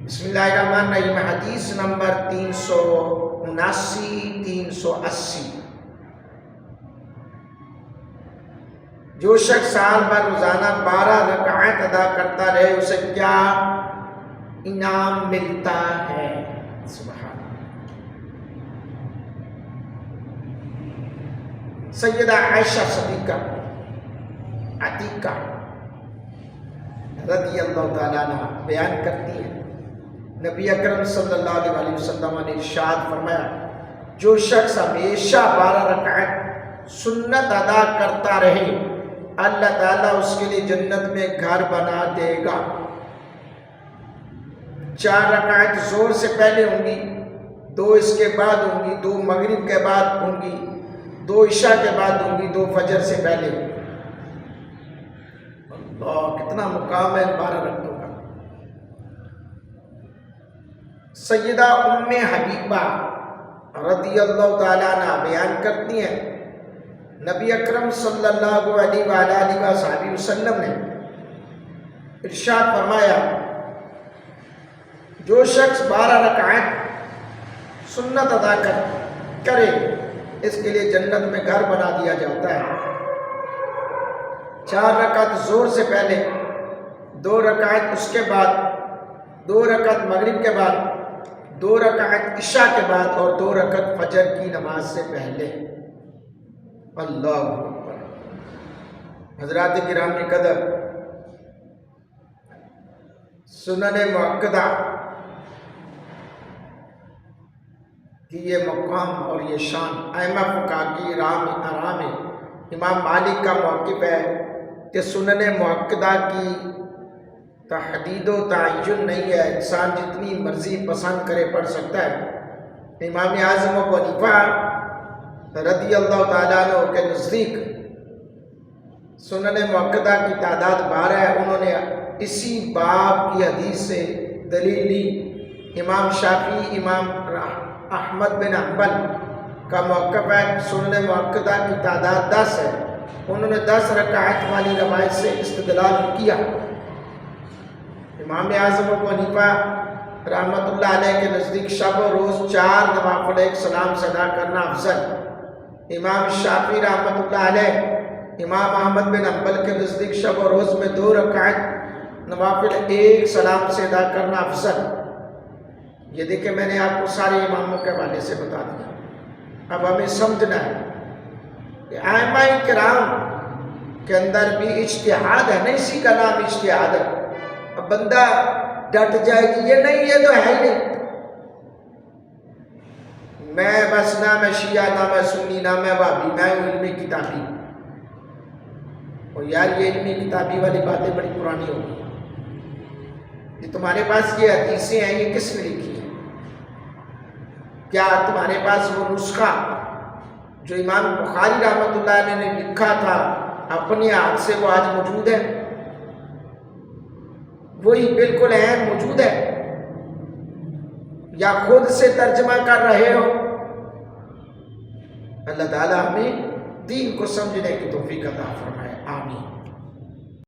بسم اللہ الرحمن الرحیم۔ حدیث نمبر 379-380۔ جو شخص سال بھر روزانہ 12 رکعت ادا کرتا رہے اسے کیا انعام ملتا ہے؟ سبحان اللہ۔ سیدہ عائشہ صدیقہ عتیقہ رضی اللہ تعالیٰ عنہ بیان کرتی ہے، نبی اکرم صلی اللہ علیہ وسلم نے ارشاد فرمایا، جو شخص ہمیشہ 12 رکعت سنت ادا کرتا رہے اللہ تعالیٰ اس کے لیے جنت میں گھر بنا دے گا۔ 4 رکعت زور سے پہلے ہوں گی، 2 اس کے بعد ہوں گی، 2 مغرب کے بعد ہوں گی، 2 عشاء کے بعد ہوں گی، 2 فجر سے پہلے ہوں گی۔ اللہ کتنا مقام ہے 12 رکعتوں کا۔ سیدہ ام حبیبہ رضی اللہ تعالیٰ عنہ بیان کرتی ہیں، نبی اکرم صلی اللہ علیہ وآلہ وسلم نے ارشاد فرمایا، جو شخص 12 رکعت سنت ادا کرے اس کے لیے جنت میں گھر بنا دیا جاتا ہے۔ 4 رکعت زور سے پہلے، 2 رکعت اس کے بعد، 2 رکعت مغرب کے بعد، 2 رکعت عشاء کے بعد اور 2 رکعت فجر کی نماز سے پہلے۔ اللہ اکبر۔ حضرات کرام قدر، سنن مؤکدہ کی یہ مقام اور یہ شان ائمہ فقہا کی راہ میں امام مالک کا موقف ہے کہ سنن مؤکدہ کی تحدید و تعین نہیں ہے، انسان جتنی مرضی پسند کرے پڑھ سکتا ہے۔ امام اعظم ابو حنیفہ رضی اللہ تعالیٰ عنہ کے نزدیک سنن مؤکدہ کی تعداد 12 ہے۔ انہوں نے اسی باب کی حدیث سے دلیل لی۔ امام شافعی، امام احمد بن حنبل کا موقف ہے سنن مؤکدہ کی تعداد 10 ہے۔ انہوں نے 10 رکعت والی روایت سے استدلال کیا۔ امام اعظم ابو حنیفہ رحمۃ اللہ علیہ کے نزدیک شب و روز 4 نوافل ایک سلام سے ادا کرنا افضل۔ امام شافعی رحمۃ اللہ علیہ، امام احمد بن حنبل کے نزدیک شب و روز میں 2 رکعت نوافل ایک سلام سے ادا کرنا افضل۔ یہ دیکھیں میں نے آپ کو سارے اماموں کے حوالے سے بتا دیا۔ اب ہمیں سمجھنا ہے کہ ائمہ کرام کے اندر بھی اجتہاد ہے، نہیں اسی کا نام اجتہاد ہے۔ اب بندہ ڈٹ جائے کہ یہ نہیں، یہ تو ہے ہی نہیں، میں بس نہ میں شیعہ نہ میں سنی نہ میں وہابی، میں ہوں علمی کتابی۔ اور یار یہ علمی کتابی والی باتیں بڑی پرانی ہو گئی۔ یہ تمہارے پاس یہ حدیثیں ہیں، یہ کس نے لکھی ہیں؟ کیا تمہارے پاس وہ نسخہ جو امام بخاری رحمۃ اللہ علیہ نے لکھا تھا اپنے ہاتھ سے وہ آج موجود ہے؟ وہی بالکل عین موجود ہے یا خود سے ترجمہ کر رہے ہو؟ اللہ تعالیٰ ہمیں دین کو سمجھنے کی توفیق عطا فرمائے، آمین۔